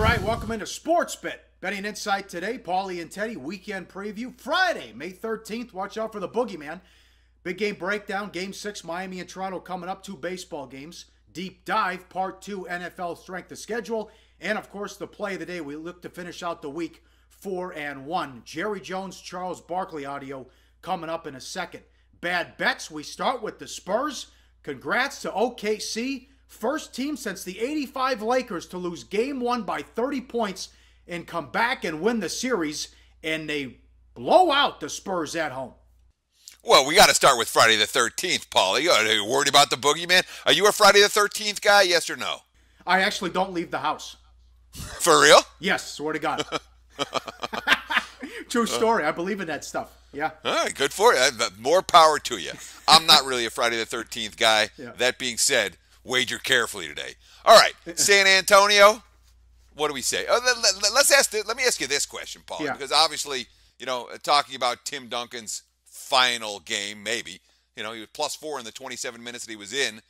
right, welcome into Sports Bet. Betting Insight today, Pauly and Teddy, weekend preview. Friday, May 13th, watch out for the boogeyman. Big game breakdown, Game 6, Miami and Toronto coming up, 2 baseball games. Deep dive, Part 2, NFL strength of schedule. And, of course, the play of the day. We look to finish out the week 4-1. Jerry Jones, Charles Barkley audio coming up in a second. Bad bets, we start with the Spurs. Congrats to OKC. First team since the '85 Lakers to lose Game 1 by 30 points and come back and win the series, and they blow out the Spurs at home. Well, we got to start with Friday the 13th, Pauly. Are you worried about the boogeyman? Are you a Friday the 13th guy, yes or no? I actually don't leave the house. For real? Yes, swear to God. True story. I believe in that stuff. Yeah. All right, good for you. More power to you. I'm not really a Friday the 13th guy. Yeah. That being said, wager carefully today. All right, San Antonio, what do we say? Let me ask you this question, Paul, because obviously, talking about Tim Duncan's final game, maybe, he was +4 in the 27 minutes that he was in.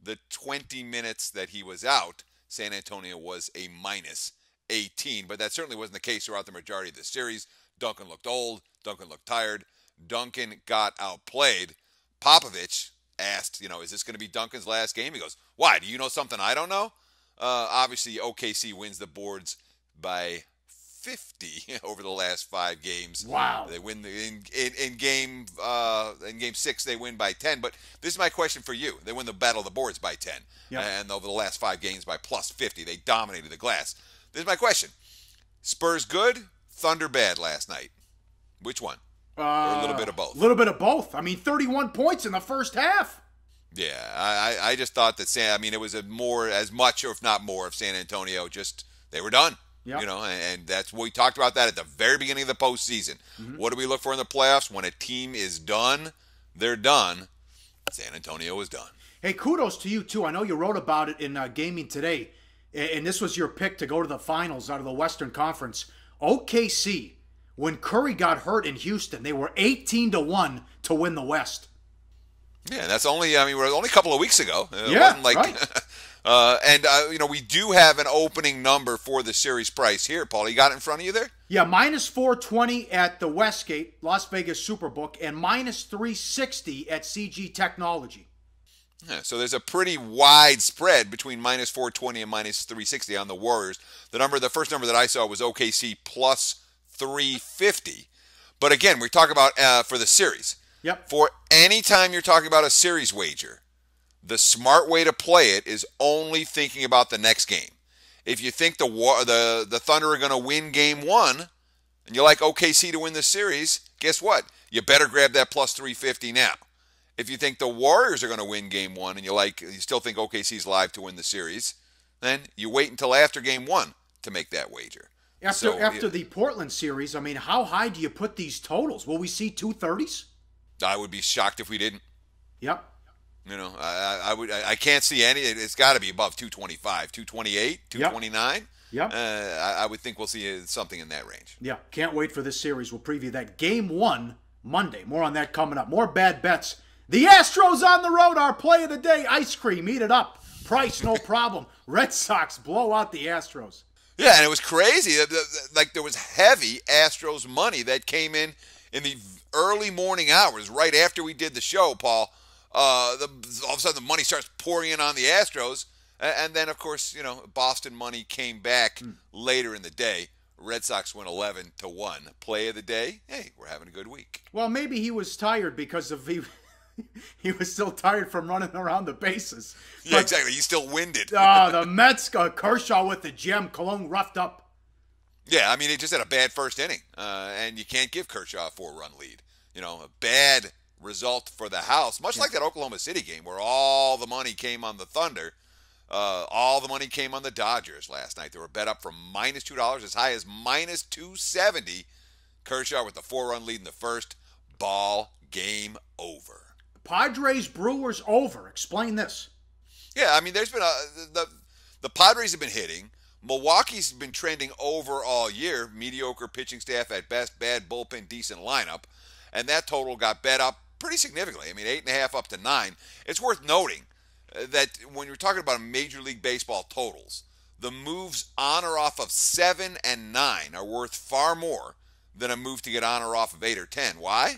The 20 minutes that he was out, San Antonio was a -18, but that certainly wasn't the case throughout the majority of the series. Duncan looked old. Duncan looked tired. Duncan got outplayed. Popovich asked, is this going to be Duncan's last game? He goes, why? Do you know something I don't know? Obviously, OKC wins the boards by 50 over the last 5 games. Wow. They win in game 6. They win by 10. But this is my question for you. They win the battle of the boards by 10, and over the last 5 games by +50. They dominated the glass. This is my question: Spurs good, Thunder bad last night? Which one? Or a little bit of both? A little bit of both. 31 points in the first half. Yeah, I just thought that it was as much, or if not more, of San Antonio. Just they were done. Yep. And that's what we talked about that at the very beginning of the postseason. Mm-hmm. What do we look for in the playoffs? When a team is done, they're done. San Antonio is done. Hey, kudos to you too. I know you wrote about it in Gaming Today, and this was your pick to go to the finals out of the Western Conference. OKC, when Curry got hurt in Houston, they were 18-1 to win the West. Yeah, that's only, we're only a couple of weeks ago. It wasn't like, right. We do have an opening number for the series price here, Paul. You got it in front of you there? Yeah, -420 at the Westgate, Las Vegas Superbook, and -360 at CG Technology. Yeah, so there's a pretty wide spread between -420 and -360 on the Warriors. The first number that I saw was OKC +350. But again, we're talking about for the series. Yep. For any time you're talking about a series wager, the smart way to play it is only thinking about the next game. If you think the Thunder are going to win Game 1, and you like OKC to win the series, guess what? You better grab that +350 now. If you think the Warriors are going to win Game 1, and you still think OKC's live to win the series, then you wait until after Game 1 to make that wager. After the Portland series, how high do you put these totals? Will we see 230s? I would be shocked if we didn't. Yep. I can't see any. It's got to be above 225, 228, 229. Yep. I would think we'll see something in that range. Yeah. Can't wait for this series. We'll preview that. Game 1 Monday. More on that coming up. More bad bets. The Astros on the road. Our play of the day. Ice cream. Eat it up. Price no problem. Red Sox blow out the Astros. Yeah, and it was crazy. Like there was heavy Astros money that came in the early morning hours, right after we did the show, Paul. All of a sudden the money starts pouring in on the Astros, and then of course Boston money came back later in the day. Red Sox win 11-1. Play of the day. Hey, we're having a good week. Well, maybe he was tired because of he was still tired from running around the bases. Yeah, exactly. He's still winded. The Mets, Kershaw with the gem, Cologne roughed up. Yeah, he just had a bad first inning, and you can't give Kershaw a 4-run lead. A bad result for the house, much like that Oklahoma City game where all the money came on the Thunder. All the money came on the Dodgers last night. They were bet up from -$2 as high as -270. Kershaw with the 4-run lead in the first. Ball game over. Padres Brewers over. Explain this. Yeah, there's been the Padres have been hitting. Milwaukee's been trending over all year. Mediocre pitching staff at best, bad bullpen, decent lineup. And that total got bet up pretty significantly. 8.5 up to 9. It's worth noting that when you're talking about Major League Baseball totals, the moves on or off of 7 and 9 are worth far more than a move to get on or off of 8 or 10. Why?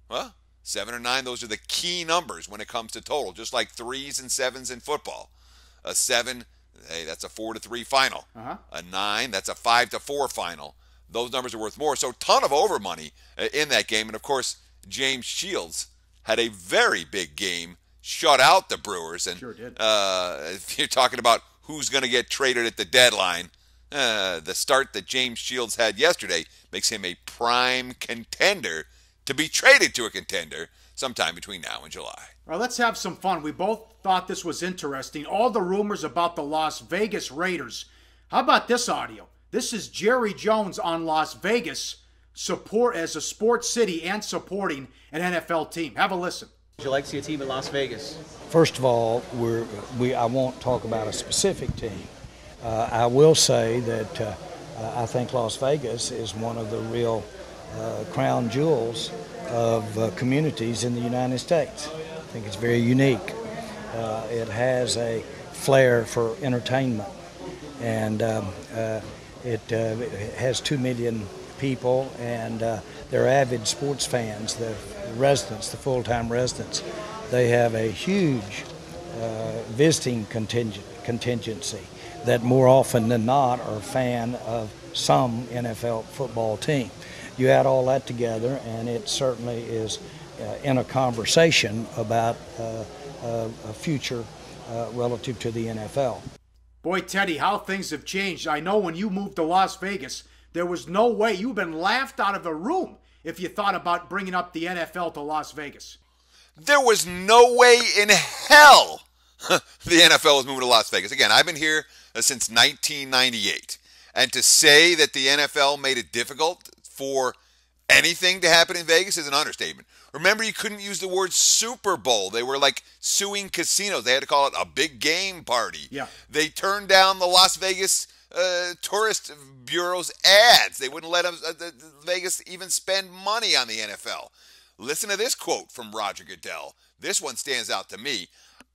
Well, 7 or 9, those are the key numbers when it comes to total, just like 3s and 7s in football. A 7, hey, that's a 4-3 final. A 9, that's a 5-4 final. Those numbers are worth more. So ton of over money in that game. And, of course, James Shields had a very big game, shut out the Brewers. And sure did. If you're talking about who's going to get traded at the deadline, the start that James Shields had yesterday makes him a prime contender to be traded to a contender sometime between now and July. All right, let's have some fun. We both thought this was interesting. All the rumors about the Las Vegas Raiders. How about this audio? This is Jerry Jones on Las Vegas support as a sports city and supporting an NFL team. Have a listen. Would you like to see a team in Las Vegas? First of all, I won't talk about a specific team. I will say that I think Las Vegas is one of the real crown jewels of communities in the United States. I think it's very unique. It has a flair for entertainment, and it has 2 million people, and they're avid sports fans. The residents, the full-time residents, they have a huge visiting contingency that more often than not are a fan of some NFL football team. You add all that together, and it certainly is in a conversation about a future relative to the NFL. Boy, Teddy, how things have changed. I know when you moved to Las Vegas, there was no way. You've been laughed out of a room if you thought about bringing up the NFL to Las Vegas. There was no way in hell the NFL was moving to Las Vegas. Again, I've been here since 1998. And to say that the NFL made it difficult for anything to happen in Vegas is an understatement. Remember, you couldn't use the word Super Bowl. They were like suing casinos. They had to call it a big game party. Yeah. They turned down the Las Vegas tourist bureau's ads. They wouldn't let them, Vegas even spend money on the NFL. Listen to this quote from Roger Goodell. This one stands out to me.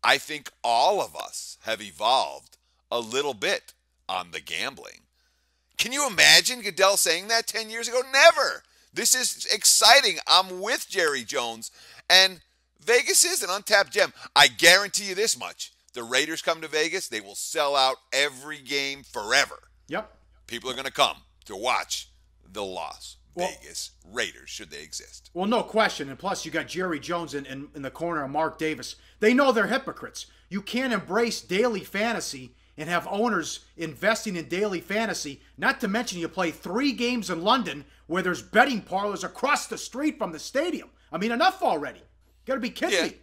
I think all of us have evolved a little bit on the gambling. Can you imagine Goodell saying that 10 years ago? Never. This is exciting. I'm with Jerry Jones. And Vegas is an untapped gem. I guarantee you this much. The Raiders come to Vegas, they will sell out every game forever. Yep. People are going to come to watch the Las Vegas Raiders, should they exist. Well, no question. And plus, you got Jerry Jones in the corner of Mark Davis. They know they're hypocrites. You can't embrace daily fantasy and have owners investing in daily fantasy, not to mention you play 3 games in London where there's betting parlors across the street from the stadium. I mean, enough already. Got to be kidding me.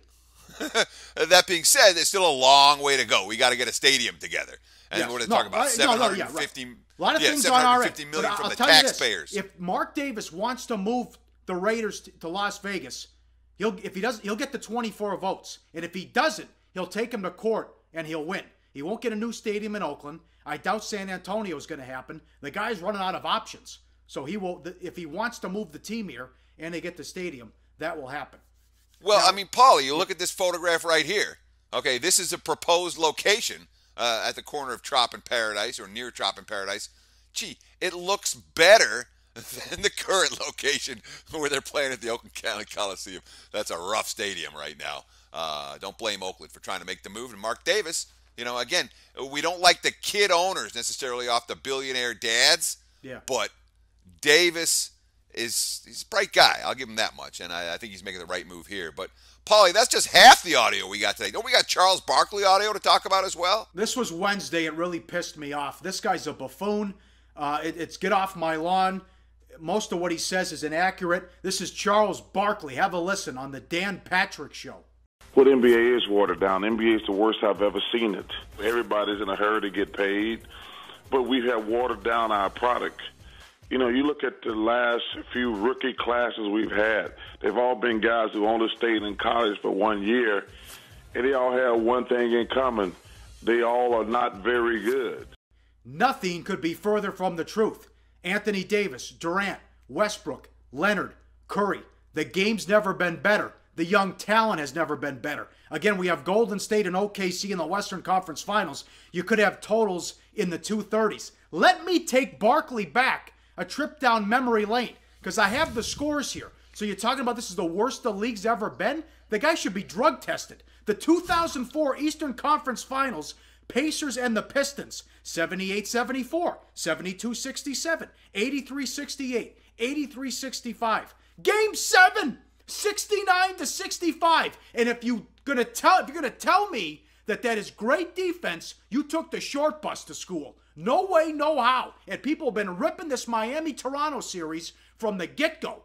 That being said, there's still a long way to go. We got to get a stadium together. And we're going to talk about $750 A lot of things aren't all right. million from I'll the tell taxpayers. You this, if Mark Davis wants to move the Raiders to Las Vegas, he'll get the 24 votes. And if he doesn't, he'll take him to court and he'll win. He won't get a new stadium in Oakland. I doubt San Antonio is going to happen. The guy's running out of options. So he will, if he wants to move the team here and they get the stadium, that will happen. Well, now, I mean, Pauly, you look at this photograph right here. Okay, this is a proposed location at the corner of Trop and Paradise, or near Trop and Paradise. Gee, it looks better than the current location where they're playing at the Oakland County Coliseum. That's a rough stadium right now. Don't blame Oakland for trying to make the move. And Mark Davis, you know, again, we don't like the kid owners necessarily off the billionaire dads. Yeah. But Davis he's a bright guy. I'll give him that much. And I think he's making the right move here. But, Pauly, that's just half the audio we got today. Don't we got Charles Barkley audio to talk about as well? This was Wednesday. It really pissed me off. This guy's a buffoon. It's get off my lawn. Most of what he says is inaccurate. This is Charles Barkley. Have a listen on the Dan Patrick Show. Well, the NBA is watered down. NBA is the worst I've ever seen it. Everybody's in a hurry to get paid, but we have watered down our product. You know, you look at the last few rookie classes we've had. They've all been guys who only stayed in college for 1 year, and they all have one thing in common. They all are not very good. Nothing could be further from the truth. Anthony Davis, Durant, Westbrook, Leonard, Curry. The game's never been better. the young talent has never been better. Again, we have Golden State and OKC in the Western Conference Finals. You could have totals in the 230s. Let me take Barkley back a trip down memory lane because I have the scores here. So you're talking about this is the worst the league's ever been? The guy should be drug tested. The 2004 Eastern Conference Finals, Pacers and the Pistons, 78-74, 72-67, 83-68, 83-65. Game 7, 69-65. And if you're gonna tell me that is great defense, you took the short bus to school. No way, no how. And people have been ripping this Miami-Toronto series from the get-go.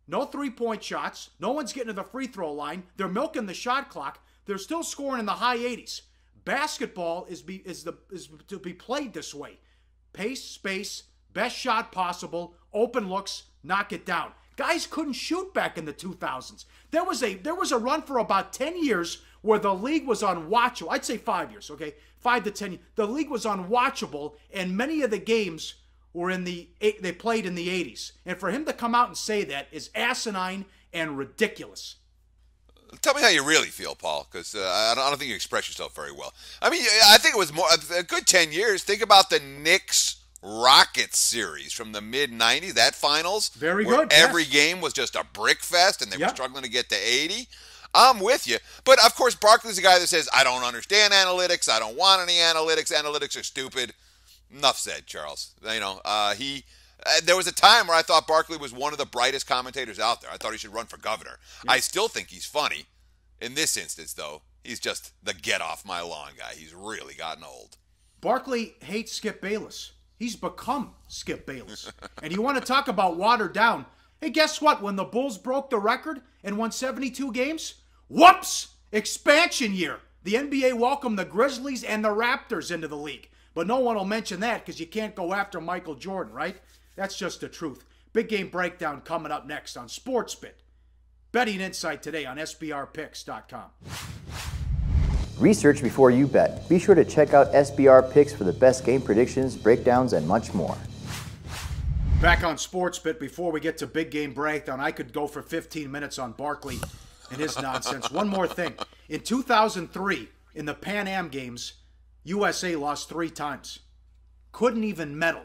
No three-point shots. No one's getting to the free throw line. They're milking the shot clock. They're still scoring in the high 80s. Basketball is to be played this way. Pace, space, best shot possible, open looks, knock it down. Guys couldn't shoot back in the 2000s. There was a run for about 10 years where the league was unwatchable. I'd say 5 years, okay? 5 to 10 years. The league was unwatchable, and many of the games were they played in the 80s. And for him to come out and say that is asinine and ridiculous. Tell me how you really feel, Paul, because I don't think you express yourself very well. I mean, I think it was more a good 10 years. Think about the Knicks-Rockets series from the mid-'90s, that finals. Very good, Every yes. game was just a brick fest, and they were Yep. struggling to get to 80. I'm with you. But, of course, Barkley's the guy that says, I don't understand analytics. I don't want any analytics. Analytics are stupid. Enough said, Charles. You know, there was a time where I thought Barkley was one of the brightest commentators out there. I thought he should run for governor. Yeah. I still think he's funny. In this instance, though, he's just the get-off-my-lawn guy. He's really gotten old. Barkley hates Skip Bayless. He's become Skip Bayless. And you want to talk about watered down. Hey, guess what? When the Bulls broke the record and won 72 games, whoops! Expansion year. The NBA welcomed the Grizzlies and the Raptors into the league. But no one will mention that because you can't go after Michael Jordan, right? That's just the truth. Big game breakdown coming up next on SportsBit. Betting insight today on SBRpicks.com. Research before you bet. Be sure to check out SBR Picks for the best game predictions, breakdowns, and much more. Back on SportsBit, before we get to big game breakdown, I could go for 15 minutes on Barkley and his nonsense. One more thing. In 2003, in the Pan Am Games, USA lost 3 times. Couldn't even medal.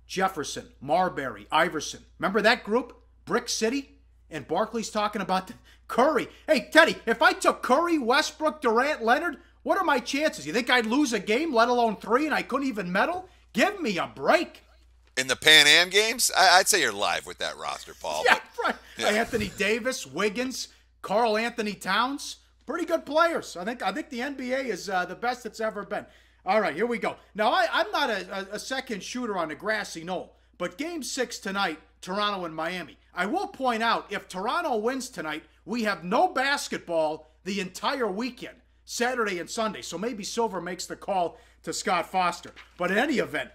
Jefferson, Marbury, Iverson. Remember that group? Brick City? And Barkley's talking about Curry. Hey, Teddy, if I took Curry, Westbrook, Durant, Leonard, what are my chances? You think I'd lose a game, let alone 3, and I couldn't even medal? Give me a break. In the Pan Am Games, I'd say you're live with that roster, Paul. Yeah, right. Yeah. Anthony Davis, Wiggins, Karl Anthony Towns. Pretty good players. I think the NBA is the best it's ever been. All right, here we go. Now, I'm not a second shooter on the grassy knoll, but Game 6 tonight, Toronto and Miami. I will point out, if Toronto wins tonight, we have no basketball the entire weekend, Saturday and Sunday. So maybe Silver makes the call to Scott Foster. But in any event,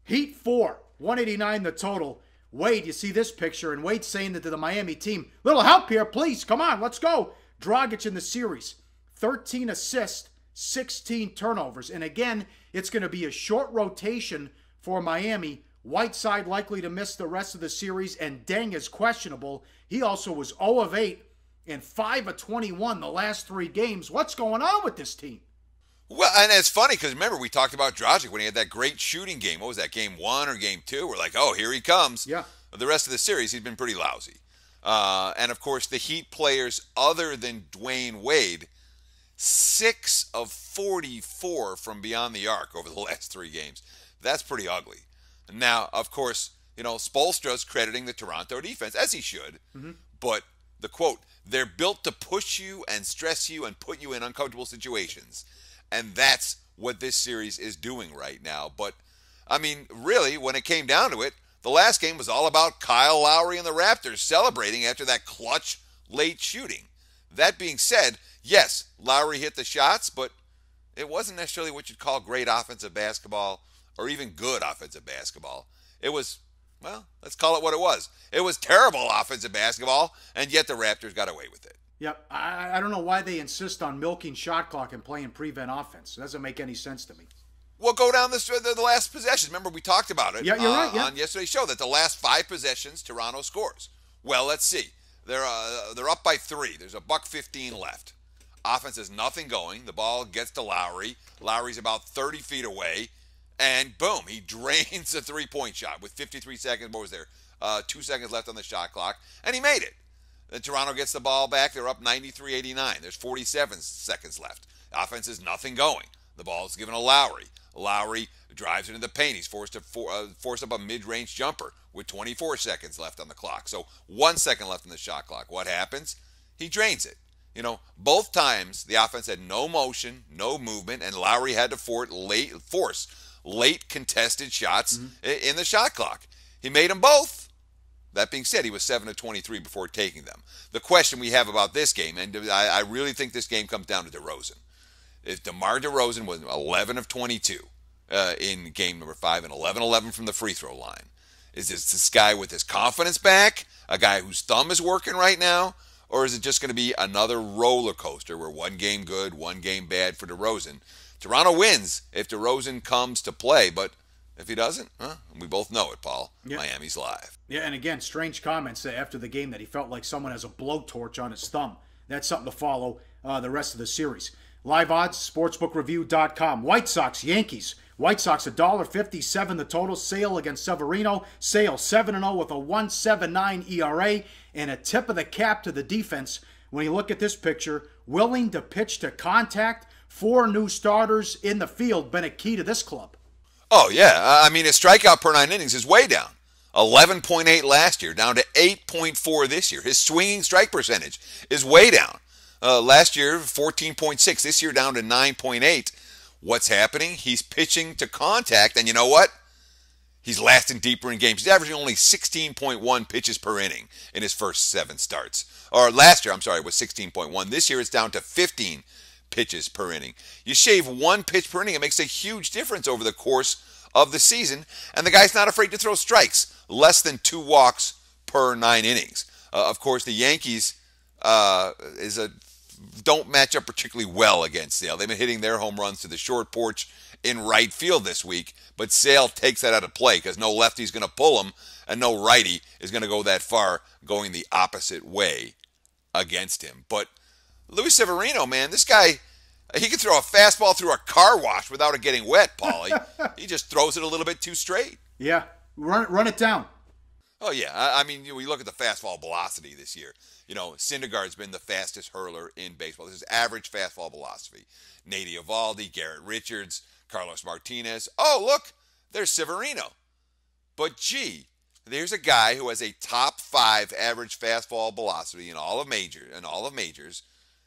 Heat 4, 189 the total. Wade, you see this picture, and Wade's saying to the Miami team, little help here, please. Come on, let's go. Dragic in the series, 13 assists, 16 turnovers. And again, it's going to be a short rotation for Miami. Whiteside likely to miss the rest of the series, and Deng is questionable. He also was 0 of 8 and 5 of 21 the last 3 games. What's going on with this team? Well, and it's funny because remember we talked about Dragic when he had that great shooting game. What was that, Game 1 or Game 2? We're like, oh, here he comes. Yeah. The rest of the series, he's been pretty lousy. And, of course, the Heat players other than Dwayne Wade, 6 of 44 from beyond the arc over the last 3 games. That's pretty ugly. Now, of course, you know, Spoelstra's crediting the Toronto defense, as he should. Mm-hmm. But the quote, they're built to push you and stress you and put you in uncomfortable situations. And that's what this series is doing right now. But, I mean, really, when it came down to it, the last game was all about Kyle Lowry and the Raptors celebrating after that clutch late shooting. That being said, yes, Lowry hit the shots, but it wasn't necessarily what you'd call great offensive basketball or even good offensive basketball. It was, well, let's call it what it was. It was terrible offensive basketball, and yet the Raptors got away with it. Yep, I don't know why they insist on milking shot clock and playing prevent offense. It doesn't make any sense to me. Well, go down the last possessions. Remember, we talked about it you're right, on yesterday's show, that the last 5 possessions, Toronto scores. Well, let's see. They're up by 3. There's a $1:15 left. Offense has nothing going. The ball gets to Lowry. Lowry's about 30 feet away, and boom, he drains a three-point shot with 53 seconds. What was there? 2 seconds left on the shot clock, and he made it. Then Toronto gets the ball back. They're up 93-89. There's 47 seconds left. Offense is nothing going. The ball is given to Lowry. Lowry drives into the paint. He's forced to force up a mid-range jumper with 24 seconds left on the clock. So 1 second left on the shot clock. What happens? He drains it. Both times the offense had no motion, no movement, and Lowry had to force late contested shots in the shot clock. He made them both. That being said, he was 7 of 23 before taking them. The question we have about this game, and I really think this game comes down to DeRozan. If DeMar DeRozan was 11 of 22 in game number 5 and 11-11 from the free throw line, is this guy with his confidence back, a guy whose thumb is working right now, or is it just going to be another roller coaster where one game good, one game bad for DeRozan? Toronto wins if DeRozan comes to play, but if he doesn't, we both know it, Paul. Yep. Miami's live. Yeah, and again, strange comments after the game that he felt like someone has a blowtorch on his thumb. That's something to follow the rest of the series. Live odds, sportsbookreview.com. White Sox, Yankees. White Sox, $1.57 the total. Sale against Severino. Sale 7-0 with a 1.79 ERA. And a tip of the cap to the defense. When you look at this picture, willing to pitch to contact. 4 new starters in the field been a key to this club. Oh, yeah. I mean, his strikeout per 9 innings is way down. 11.8 last year, down to 8.4 this year. His swinging strike percentage is way down. Last year, 14.6. This year, down to 9.8. What's happening? He's pitching to contact, and you know what? He's lasting deeper in games. He's averaging only 16.1 pitches per inning in his first 7 starts. Or last year, it was 16.1. This year, it's down to 15 pitches per inning. You shave 1 pitch per inning, it makes a huge difference over the course of the season, and the guy's not afraid to throw strikes. Less than 2 walks per 9 innings. Of course, the Yankees don't match up particularly well against Sale. They've been hitting their home runs to the short porch in right field this week, but Sale takes that out of play because no lefty's going to pull him, and no righty is going to go that far going the opposite way against him. But Luis Severino, man, this guy, he can throw a fastball through a car wash without it getting wet, Paulie. He just throws it a little bit too straight. Yeah, run it down. Oh, yeah. I mean, we look at the fastball velocity this year. Syndergaard's been the fastest hurler in baseball. This is average fastball velocity. Nate Eovaldi, Garrett Richards, Carlos Martinez. Oh, look, there's Severino. But, gee, there's a guy who has a top 5 average fastball velocity in all of majors,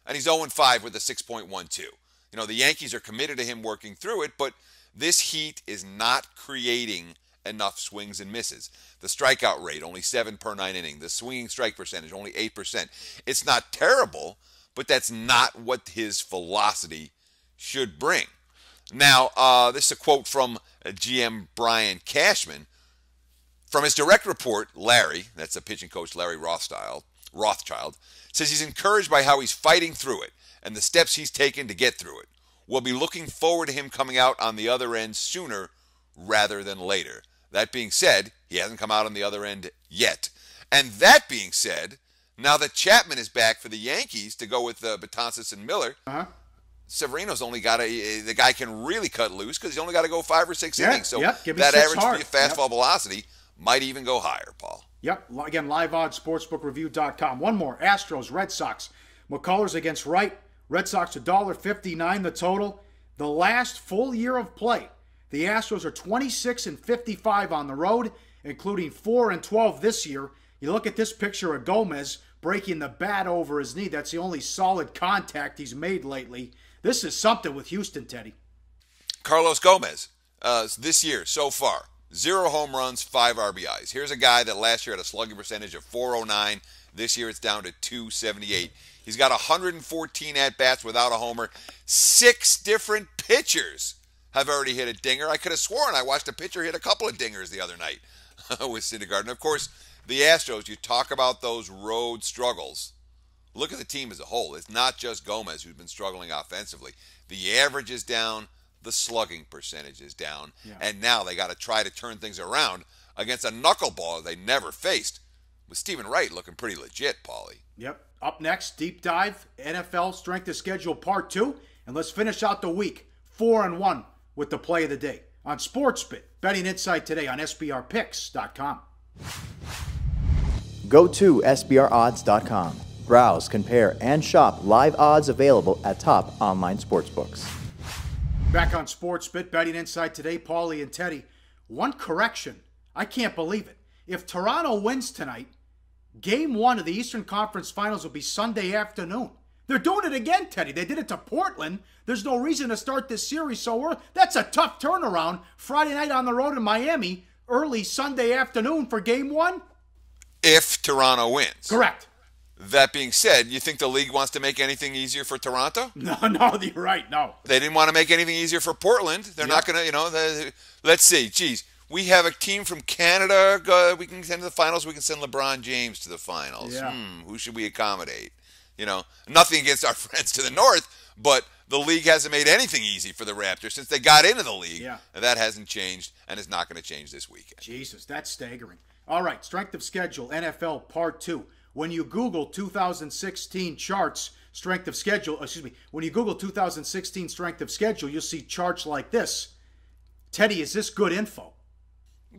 and he's 0-5 with a 6.12. The Yankees are committed to him working through it, but this heat is not creating enough swings and misses. The strikeout rate, only 7 per 9 inning. The swinging strike percentage, only 8%. It's not terrible, but that's not what his velocity should bring. Now, this is a quote from GM Brian Cashman. From his direct report, Larry, that's the pitching coach Larry Rothschild, says he's encouraged by how he's fighting through it and the steps he's taken to get through it. We'll be looking forward to him coming out on the other end sooner rather than later. That being said, he hasn't come out on the other end yet. And that being said, now that Chapman is back for the Yankees to go with Betances and Miller, Severino's only got the guy can really cut loose because he's only got to go 5 or 6 innings. So that average fastball velocity might even go higher, Paul. Yep. Again, live odds, sportsbookreview.com. One more. Astros, Red Sox. McCullers against Wright. Red Sox, $1.59 the total. The last full year of play, the Astros are 26-55 on the road, including 4-12 this year. You look at this picture of Gomez breaking the bat over his knee. That's the only solid contact he's made lately. This is something with Houston, Teddy. Carlos Gomez, this year so far, 0 home runs, 5 RBIs. Here's a guy that last year had a slugging percentage of .409. This year it's down to .278. He's got 114 at-bats without a homer. 6 different pitchers have already hit a dinger. I could have sworn I watched a pitcher hit a couple of dingers the other night with Syndergaard. And, of course, the Astros, you talk about those road struggles. Look at the team as a whole. It's not just Gomez who's been struggling offensively. The average is down. The slugging percentage is down. Yeah. And now they got to try to turn things around against a knuckleballer they never faced. with Stephen Wright looking pretty legit, Pauly. Yep. Up next, deep dive, NFL Strength of Schedule Part 2. And let's finish out the week 4-1 with the play of the day on SportsBit. Betting Insight today on SBRPicks.com. Go to SBROdds.com. Browse, compare, and shop live odds available at top online sportsbooks. Back on SportsBit, Betting Insight today, Pauly and Teddy. One correction. I can't believe it. If Toronto wins tonight, Game 1 of the Eastern Conference Finals will be Sunday afternoon. They're doing it again, Teddy. They did it to Portland. There's no reason to start this series so early. That's a tough turnaround. Friday night on the road in Miami, early Sunday afternoon for Game 1. If Toronto wins. Correct. That being said, you think the league wants to make anything easier for Toronto? No, you're right, no. They didn't want to make anything easier for Portland. They're not going to, let's see. Geez, we have a team from Canada. We can send to the finals. We can send LeBron James to the finals. Yeah. Who should we accommodate? Nothing against our friends to the north, but the league hasn't made anything easy for the Raptors since they got into the league. Yeah. And that hasn't changed and is not going to change this weekend. Jesus, that's staggering. All right, Strength of Schedule, NFL Part 2. When you Google 2016 charts, Strength of Schedule, when you Google 2016 Strength of Schedule, you'll see charts like this. Teddy, is this good info?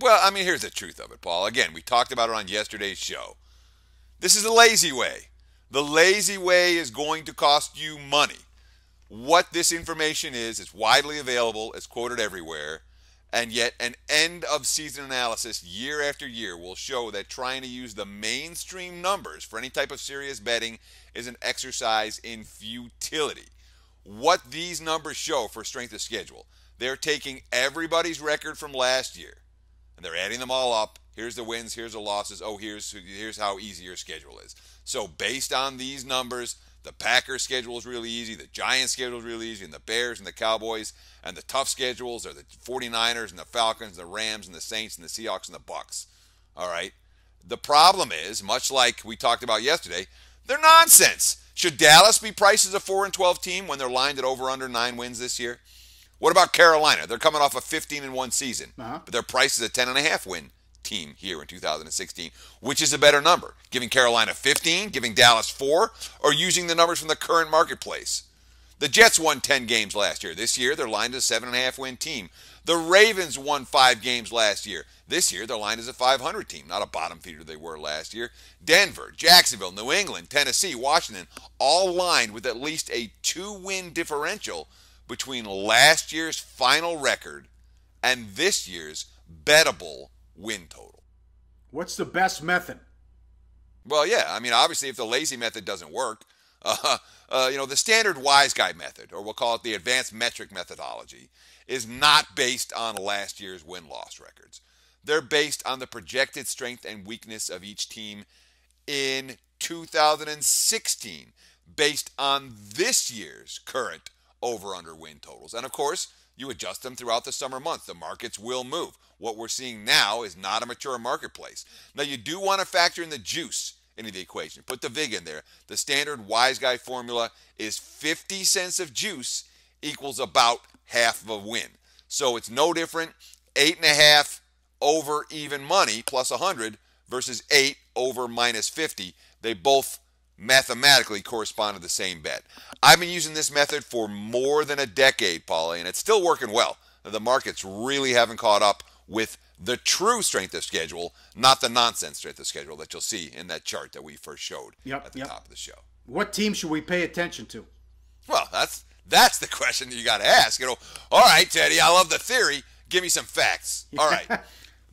Well, I mean, here's the truth of it, Paul. Again, we talked about it on yesterday's show. This is a lazy way. The lazy way is going to cost you money. What this information is, it's widely available, it's quoted everywhere, and yet an end-of-season analysis year after year will show that trying to use the mainstream numbers for any type of serious betting is an exercise in futility. What these numbers show for Strength of Schedule, they're taking everybody's record from last year, and they're adding them all up. Here's the wins, here's the losses, here's how easy your schedule is. So based on these numbers, the Packers' schedule is really easy, the Giants' schedule is really easy, and the Bears and the Cowboys, and the tough schedules are the 49ers and the Falcons, the Rams and the Saints and the Seahawks and the Bucks. All right? The problem is, much like we talked about yesterday, they're nonsense. Should Dallas be priced as a 4-12 team when they're lined at over under 9 wins this year? What about Carolina? They're coming off a 15-1 season, but they're priced as a 10.5 win team here in 2016. Which is a better number? Giving Carolina 15, giving Dallas 4, or using the numbers from the current marketplace? The Jets won 10 games last year. This year, they're lined as a 7.5 win team. The Ravens won 5 games last year. This year, they're lined as a 500 team, not a bottom feeder they were last year. Denver, Jacksonville, New England, Tennessee, Washington, all lined with at least a 2-win differential between last year's final record and this year's bettable win total. What's the best method? Well, yeah, I mean, obviously, if the lazy method doesn't work, the standard wise guy method, or we'll call it the advanced metric methodology, is not based on last year's win-loss records. They're based on the projected strength and weakness of each team in 2016, based on this year's current over-under win totals. And, of course, you adjust them throughout the summer months. The markets will move. What we're seeing now is not a mature marketplace. Now, you do want to factor in the juice into the equation. Put the VIG in there. The standard wise guy formula is 50 cents of juice equals about half of a win. So it's no different. 8.5 over even money plus 100 versus 8 over minus 50. They both mathematically correspond to the same bet. I've been using this method for more than a decade, Pauly, and it's still working well. The markets really haven't caught up with the true strength of schedule, not the nonsense strength of schedule that you'll see in that chart that we first showed at the top of the show. What team should we pay attention to? Well, that's the question that you got to ask. All right, Teddy, I love the theory. Give me some facts. All right.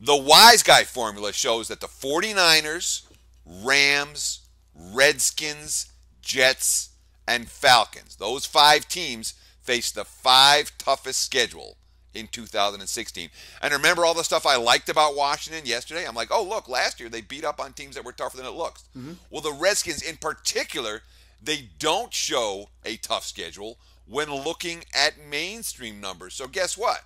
The wise guy formula shows that the 49ers, Rams, Redskins, Jets, and Falcons, those 5 teams face the 5 toughest schedule in 2016. And remember all the stuff I liked about Washington yesterday? I'm like, oh, look, last year they beat up on teams that were tougher than it looks. Mm-hmm. Well, the Redskins in particular, they don't show a tough schedule when looking at mainstream numbers. So guess what?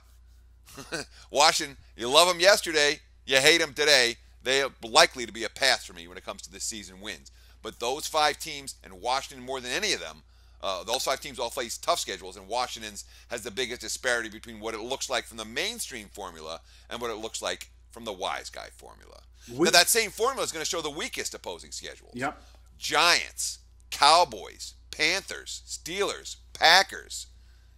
Washington, you love them yesterday, you hate them today. They are likely to be a pass for me when it comes to this season wins. But those 5 teams, and Washington more than any of them, those 5 teams all face tough schedules, and Washington's has the biggest disparity between what it looks like from the mainstream formula and what it looks like from the wise guy formula. Now, that same formula is going to show the weakest opposing schedules. Yep. Giants, Cowboys, Panthers, Steelers, Packers.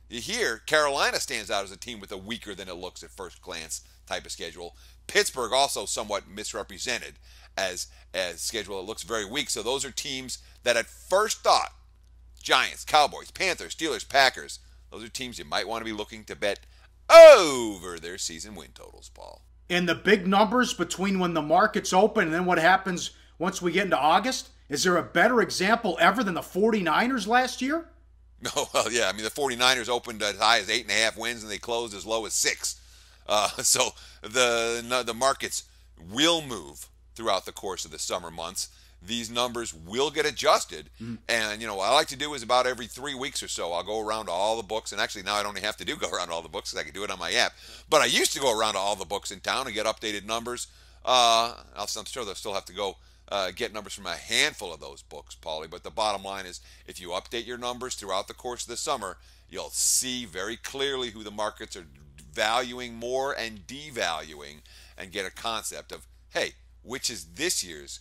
You hear Carolina stands out as a team with a weaker than it looks at first glance type of schedule. Pittsburgh also somewhat misrepresented as schedule. It looks very weak. So those are teams that at first thought, Giants, Cowboys, Panthers, Steelers, Packers, those are teams you might want to be looking to bet over their season win totals, Paul. And the big numbers between when the markets open and then what happens once we get into August, is there a better example ever than the 49ers last year? Oh, well, yeah. I mean, the 49ers opened as high as 8.5 wins and they closed as low as 6. So the markets will move throughout the course of the summer months. These numbers will get adjusted. And, what I like to do is about every 3 weeks or so, I'll go around to all the books. And actually, now I don't have to go around to all the books because I can do it on my app. But I used to go around to all the books in town and get updated numbers. I'm sure they'll still have to go get numbers from a handful of those books, Pauly. But the bottom line is, if you update your numbers throughout the course of the summer, you'll see very clearly who the markets are valuing more and devaluing and get a concept of, hey, which is this year's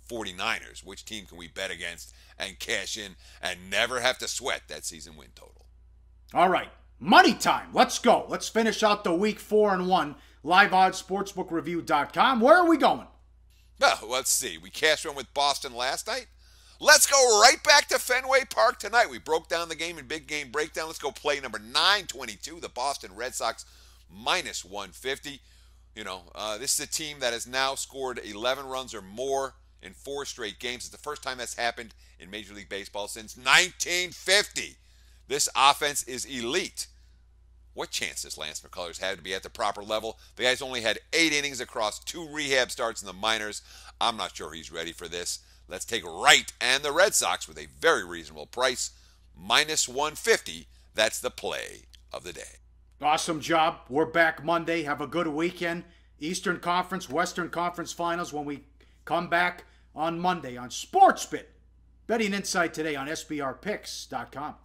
49ers? Which team can we bet against and cash in and never have to sweat that season win total? All right, money time. Let's go. Let's finish out the week 4-1. LiveOddsSportsbookReview.com. Where are we going? Well, let's see. We cashed one with Boston last night. Let's go right back to Fenway Park tonight. We broke down the game in Big Game Breakdown. Let's go play number 922, the Boston Red Sox, minus 150. This is a team that has now scored 11 runs or more in 4 straight games. It's the first time that's happened in Major League Baseball since 1950. This offense is elite. What chance does Lance McCullers have to be at the proper level? The guy's only had 8 innings across 2 rehab starts in the minors. I'm not sure he's ready for this. Let's take Wright and the Red Sox with a very reasonable price, minus 150. That's the play of the day. Awesome job. We're back Monday. Have a good weekend. Eastern Conference, Western Conference Finals when we come back on Monday on SportsBit. Betting Insight today on SBRPicks.com.